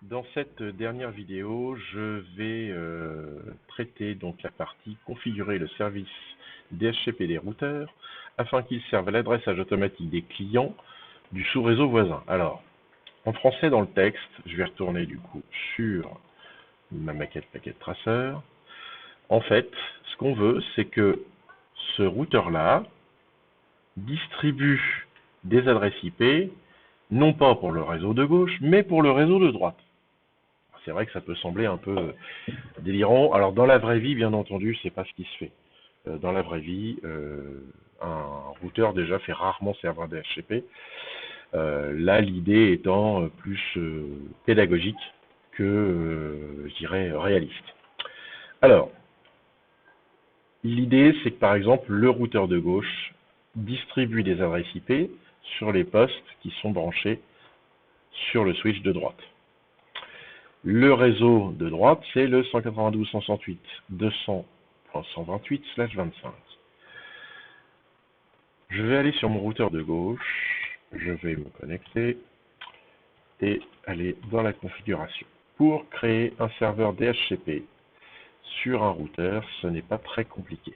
Dans cette dernière vidéo, je vais traiter donc la partie configurer le service DHCP des routeurs afin qu'il serve à l'adressage automatique des clients du sous-réseau voisin. Alors, en français dans le texte, je vais retourner du coup sur ma maquette paquet traceur. En fait, ce qu'on veut, c'est que ce routeur-là distribue des adresses IP, non pas pour le réseau de gauche, mais pour le réseau de droite. C'est vrai que ça peut sembler un peu délirant. Alors dans la vraie vie, bien entendu, c'est pas ce qui se fait. Dans la vraie vie, un routeur déjà fait rarement serveur DHCP. Là, l'idée étant plus pédagogique que, je dirais, réaliste. Alors, l'idée, c'est que par exemple, le routeur de gauche distribue des adresses IP sur les postes qui sont branchés sur le switch de droite. Le réseau de droite, c'est le 192.168.200.128/25. Je vais aller sur mon routeur de gauche, je vais me connecter et aller dans la configuration. Pour créer un serveur DHCP sur un routeur, ce n'est pas très compliqué.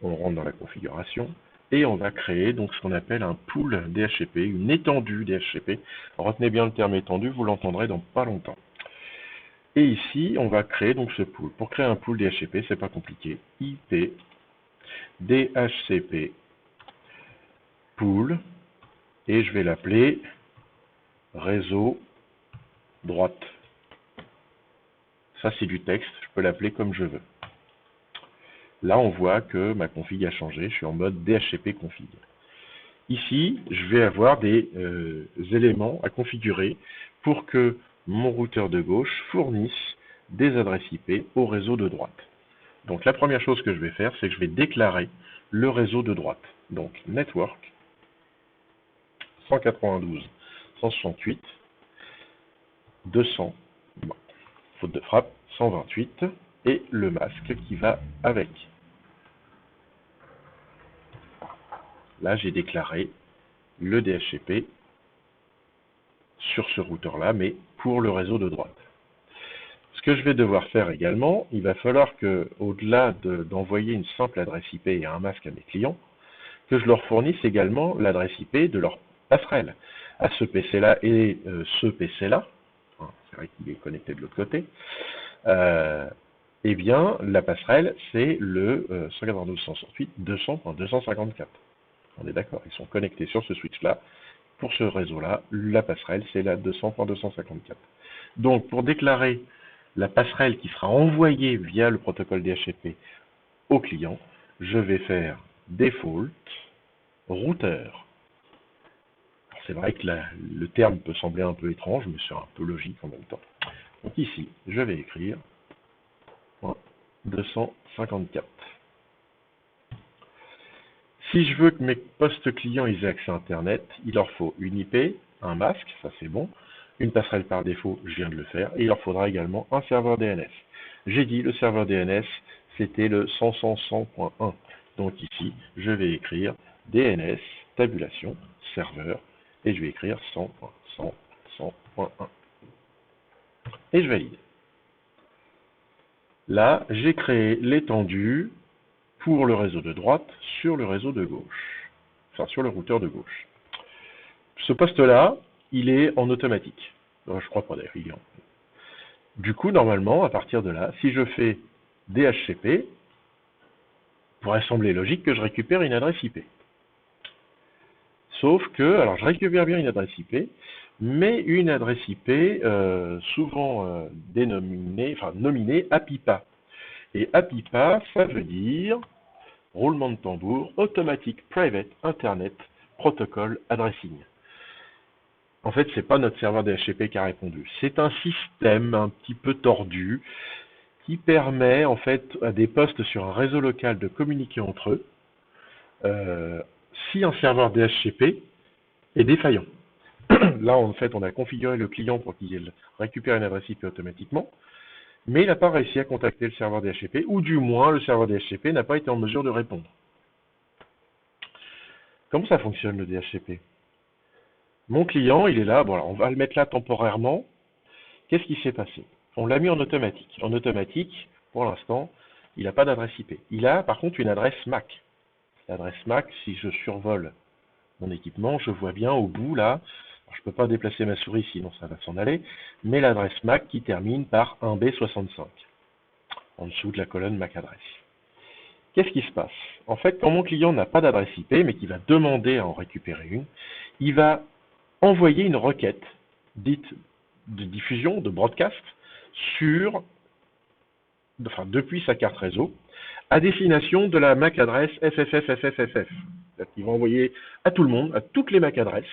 On rentre dans la configuration et on va créer donc ce qu'on appelle un pool DHCP, une étendue DHCP. Retenez bien le terme étendu, vous l'entendrez dans pas longtemps. Et ici, on va créer donc ce pool. Pour créer un pool DHCP, c'est pas compliqué. IP DHCP pool et je vais l'appeler réseau droite. Ça, c'est du texte. Je peux l'appeler comme je veux. Là, on voit que ma config a changé. Je suis en mode DHCP config. Ici, je vais avoir des éléments à configurer pour que mon routeur de gauche fournisse des adresses IP au réseau de droite. Donc la première chose que je vais faire, c'est que je vais déclarer le réseau de droite. Donc network 192.168 200, bon, faute de frappe, 128 et le masque qui va avec. Là, j'ai déclaré le DHCP sur ce routeur-là, mais pour le réseau de droite. Ce que je vais devoir faire également, il va falloir que, au-delà d'envoyer une simple adresse IP et un masque à mes clients, que je leur fournisse également l'adresse IP de leur passerelle à ce PC-là et ce PC-là. C'est vrai qu'il est connecté de l'autre côté. Eh bien, la passerelle, c'est le 192.168.200.254. On est d'accord, ils sont connectés sur ce switch-là. Pour ce réseau-là, la passerelle, c'est la 200.254. Donc, pour déclarer la passerelle qui sera envoyée via le protocole DHCP au client, je vais faire default routeur. C'est vrai que le terme peut sembler un peu étrange, mais c'est un peu logique en même temps. Donc ici, je vais écrire 254. Si je veux que mes postes clients aient accès à Internet, il leur faut une IP, un masque, ça c'est bon, une passerelle par défaut, je viens de le faire, et il leur faudra également un serveur DNS. J'ai dit le serveur DNS, c'était le 100.100.1. Donc ici, je vais écrire DNS, tabulation, serveur, et je vais écrire 100.100.1. Et je valide. Là, j'ai créé l'étendue pour le réseau de droite sur le réseau de gauche, enfin sur le routeur de gauche. Ce poste-là, il est en automatique. Je crois pas d'ailleurs, il est en... Du coup, normalement, à partir de là, si je fais DHCP, pourrait sembler logique que je récupère une adresse IP. Sauf que, alors je récupère bien une adresse IP, mais une adresse IP souvent nominée APIPA. Et APIPA, ça veut dire roulement de tambour, Automatic Private Internet Protocol Addressing. En fait, c'est pas notre serveur DHCP qui a répondu. C'est un système un petit peu tordu qui permet en fait à des postes sur un réseau local de communiquer entre eux si un serveur DHCP est défaillant. Là, en fait, on a configuré le client pour qu'il récupère une adresse IP automatiquement, mais il n'a pas réussi à contacter le serveur DHCP, ou du moins, le serveur DHCP n'a pas été en mesure de répondre. Comment ça fonctionne le DHCP? Mon client, il est là, bon, alors on va le mettre là temporairement, Qu'est-ce qui s'est passé? On l'a mis en automatique. En automatique, pour l'instant, il n'a pas d'adresse IP. Il a par contre une adresse MAC. L'adresse MAC, si je survole mon équipement, je vois bien au bout là, alors, je ne peux pas déplacer ma souris sinon ça va s'en aller, mais l'adresse MAC qui termine par 1B65, en dessous de la colonne MAC adresse. Qu'est-ce qui se passe? En fait, quand mon client n'a pas d'adresse IP, mais qu'il va demander à en récupérer une, il va envoyer une requête dite de diffusion, de broadcast, depuis sa carte réseau, à destination de la MAC adresse FFFFFFF. Il va envoyer à tout le monde, à toutes les MAC adresses,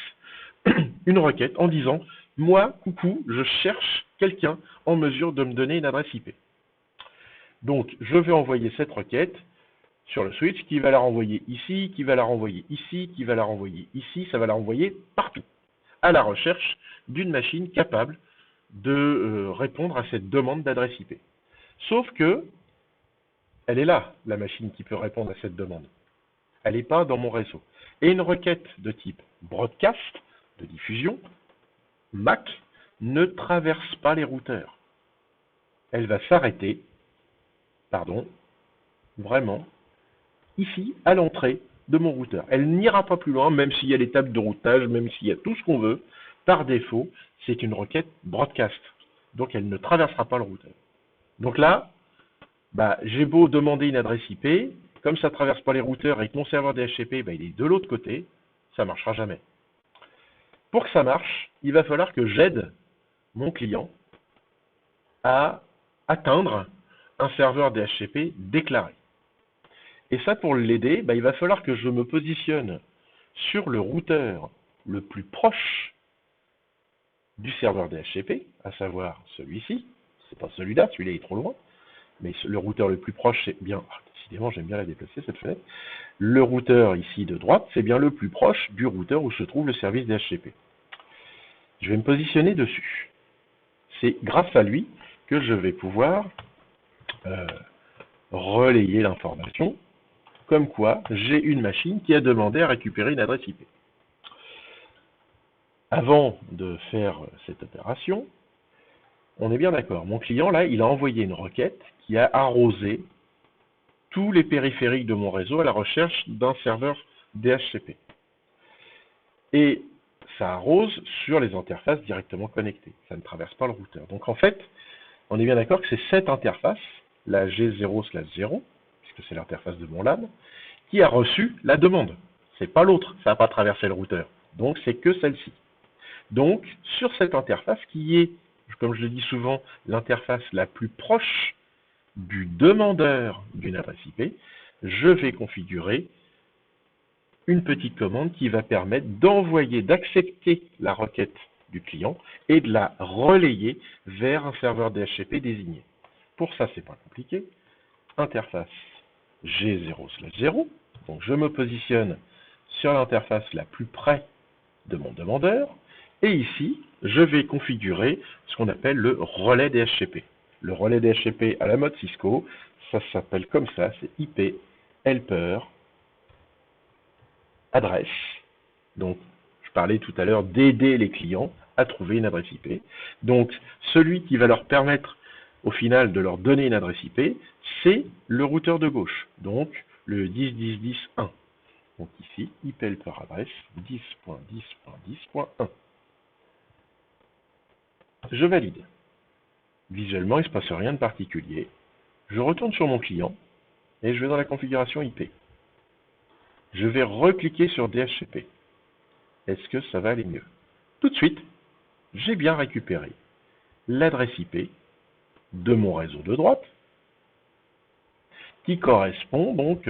une requête en disant « Moi, coucou, je cherche quelqu'un en mesure de me donner une adresse IP. » Donc, je vais envoyer cette requête sur le switch qui va la renvoyer ici, qui va la renvoyer ici, qui va la renvoyer ici, ça va la renvoyer partout, à la recherche d'une machine capable de répondre à cette demande d'adresse IP. Sauf que, elle est là, la machine qui peut répondre à cette demande. Elle n'est pas dans mon réseau. Et une requête de type broadcast, de diffusion, MAC, ne traverse pas les routeurs. Elle va s'arrêter, vraiment, ici, à l'entrée de mon routeur. Elle n'ira pas plus loin, même s'il y a les tables de routage, même s'il y a tout ce qu'on veut. Par défaut, c'est une requête broadcast. Donc, elle ne traversera pas le routeur. Donc là, j'ai beau demander une adresse IP, comme ça ne traverse pas les routeurs et que mon serveur DHCP, il est de l'autre côté, ça ne marchera jamais. Pour que ça marche, il va falloir que j'aide mon client à atteindre un serveur DHCP déclaré. Et ça, pour l'aider, il va falloir que je me positionne sur le routeur le plus proche du serveur DHCP, à savoir celui-ci. C'est pas celui-là, celui-là est trop loin. Mais le routeur le plus proche, c'est bien, décidément j'aime bien la déplacer cette fenêtre, le routeur ici de droite, c'est bien le plus proche du routeur où se trouve le service DHCP. Je vais me positionner dessus. C'est grâce à lui que je vais pouvoir relayer l'information, comme quoi j'ai une machine qui a demandé à récupérer une adresse IP. Avant de faire cette opération, on est bien d'accord, mon client là, il a envoyé une requête qui a arrosé tous les périphériques de mon réseau à la recherche d'un serveur DHCP. Et ça arrose sur les interfaces directement connectées. Ça ne traverse pas le routeur. Donc en fait, on est bien d'accord que c'est cette interface, la G0/0, puisque c'est l'interface de mon LAN, qui a reçu la demande. C'est pas l'autre, ça n'a pas traversé le routeur. Donc c'est que celle-ci. Donc sur cette interface qui est, comme je le dis souvent, l'interface la plus proche du demandeur d'une adresse IP, je vais configurer une petite commande qui va permettre d'envoyer, d'accepter la requête du client et de la relayer vers un serveur DHCP désigné. Pour ça, c'est pas compliqué. Interface G0/0. Donc je me positionne sur l'interface la plus près de mon demandeur. Et ici, je vais configurer ce qu'on appelle le relais DHCP. Le relais DHCP à la mode Cisco, ça s'appelle comme ça, c'est IP Helper adresse. Donc, je parlais tout à l'heure d'aider les clients à trouver une adresse IP. Donc, celui qui va leur permettre au final de leur donner une adresse IP, c'est le routeur de gauche. Donc, le 10.10.10.1. Donc ici, IP Helper adresse 10.10.10.1. Je valide. Visuellement, il ne se passe rien de particulier. Je retourne sur mon client et je vais dans la configuration IP. Je vais recliquer sur DHCP. Est-ce que ça va aller mieux? Tout de suite, j'ai bien récupéré l'adresse IP de mon réseau de droite qui correspond donc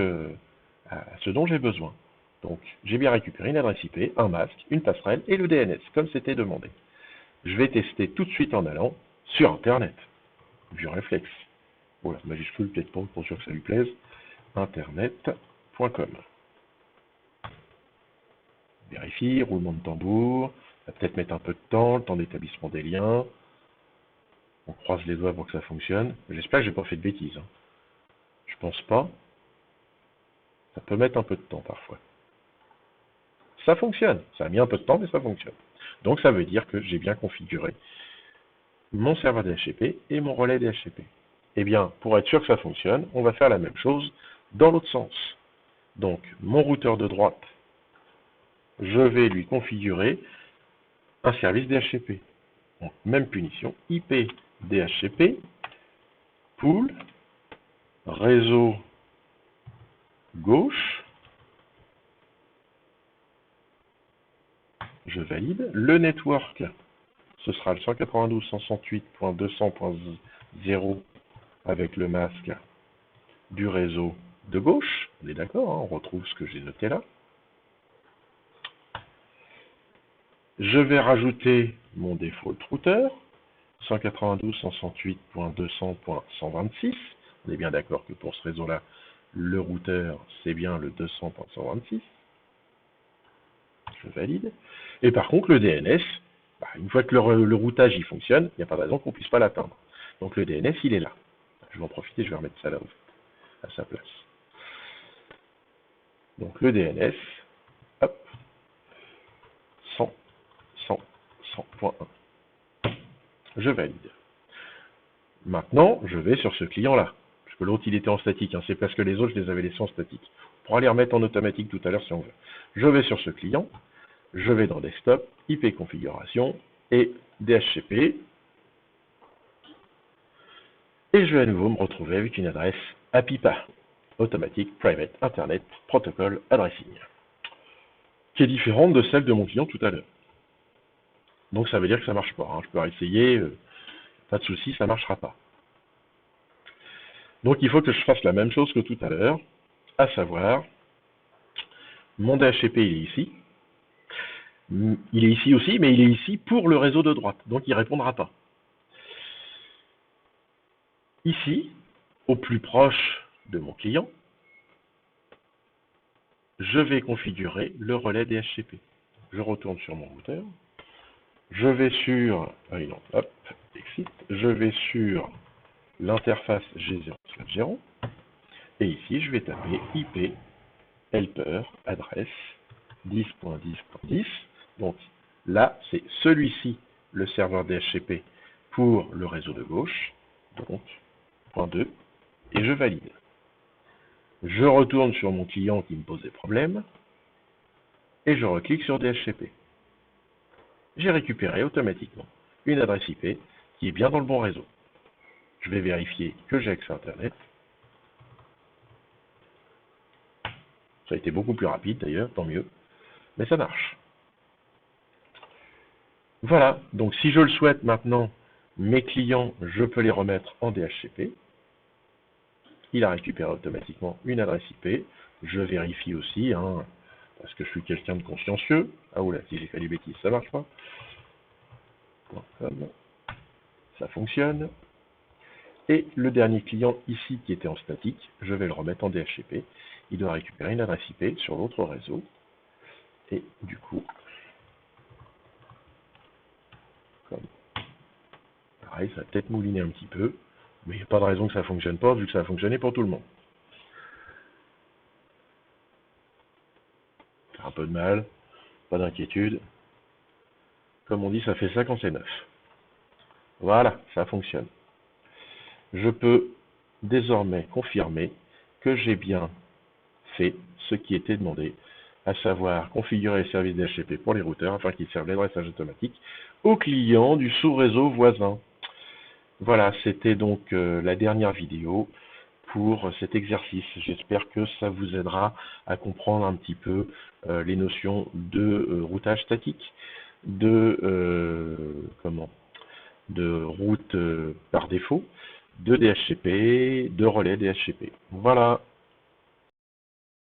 à ce dont j'ai besoin. Donc, j'ai bien récupéré une adresse IP, un masque, une passerelle et le DNS, comme c'était demandé. Je vais tester tout de suite en allant sur Internet. Vue réflexe. Voilà, majuscule, peut-être pas, pour sûr que ça lui plaise. Internet.com. Vérifie, roulement de tambour. Ça va peut-être mettre un peu de temps, le temps d'établissement des liens. On croise les doigts pour que ça fonctionne. J'espère que j'ai pas fait de bêtises. Je pense pas. Ça peut mettre un peu de temps parfois. Ça fonctionne. Ça a mis un peu de temps, mais ça fonctionne. Donc ça veut dire que j'ai bien configuré mon serveur DHCP et mon relais DHCP. Eh bien, pour être sûr que ça fonctionne, on va faire la même chose dans l'autre sens. Donc, mon routeur de droite, je vais lui configurer un service DHCP. Donc, même punition, IP DHCP, pool, réseau gauche, je valide. Le network, ce sera le 192.168.200.0 avec le masque du réseau de gauche. On est d'accord, hein, on retrouve ce que j'ai noté là. Je vais rajouter mon default router, 192.168.200.126. On est bien d'accord que pour ce réseau-là, le routeur, c'est bien le 200.126. Je valide. Et par contre, le DNS, une fois que le routage y fonctionne, il n'y a pas de raison qu'on ne puisse pas l'atteindre. Donc le DNS, il est là. Je vais en profiter, je vais remettre ça là, à sa place. Donc le DNS, hop, 100.1. Je valide. Maintenant, je vais sur ce client-là. Parce que l'autre, il était en statique. Hein. C'est parce que les autres, je les avais laissés en statique. On pourra les remettre en automatique tout à l'heure si on veut. Je vais sur ce client. Je vais dans Desktop, IP configuration et DHCP. Et je vais à nouveau me retrouver avec une adresse APIPA, Automatic Private Internet Protocol Addressing, qui est différente de celle de mon client tout à l'heure. Donc ça veut dire que ça ne marche pas. Hein. Je peux essayer, pas de souci, ça ne marchera pas. Donc il faut que je fasse la même chose que tout à l'heure, à savoir, mon DHCP il est ici. Il est ici aussi, mais il est ici pour le réseau de droite, donc il ne répondra pas. Ici, au plus proche de mon client, je vais configurer le relais DHCP. Je retourne sur mon routeur, je vais sur, hop, exit, je vais sur l'interface G0/0, et ici je vais taper IP helper adresse 10.10.10. Donc là, c'est celui-ci, le serveur DHCP pour le réseau de gauche, donc .2, et je valide. Je retourne sur mon client qui me posait problème, et je reclique sur DHCP. J'ai récupéré automatiquement une adresse IP qui est bien dans le bon réseau. Je vais vérifier que j'ai accès à Internet. Ça a été beaucoup plus rapide d'ailleurs, tant mieux, mais ça marche. Voilà, donc si je le souhaite maintenant, mes clients, je peux les remettre en DHCP. Il a récupéré automatiquement une adresse IP. Je vérifie aussi, hein, parce que je suis quelqu'un de consciencieux. Ah oula, si j'ai fait des bêtises, ça marche pas. Ça fonctionne. Et le dernier client ici qui était en statique, je vais le remettre en DHCP. Il doit récupérer une adresse IP sur l'autre réseau. Et du coup, pareil, ça va peut-être mouliner un petit peu, mais il n'y a pas de raison que ça ne fonctionne pas, vu que ça a fonctionné pour tout le monde. Un peu de mal, pas d'inquiétude. Comme on dit, ça fait ça quand c'est neuf. Voilà, ça fonctionne. Je peux désormais confirmer que j'ai bien fait ce qui était demandé, à savoir configurer les services DHCP pour les routeurs afin qu'ils servent l'adressage automatique aux clients du sous-réseau voisin. Voilà, c'était donc la dernière vidéo pour cet exercice. J'espère que ça vous aidera à comprendre un petit peu les notions de routage statique, de route par défaut, de DHCP, de relais DHCP. Voilà.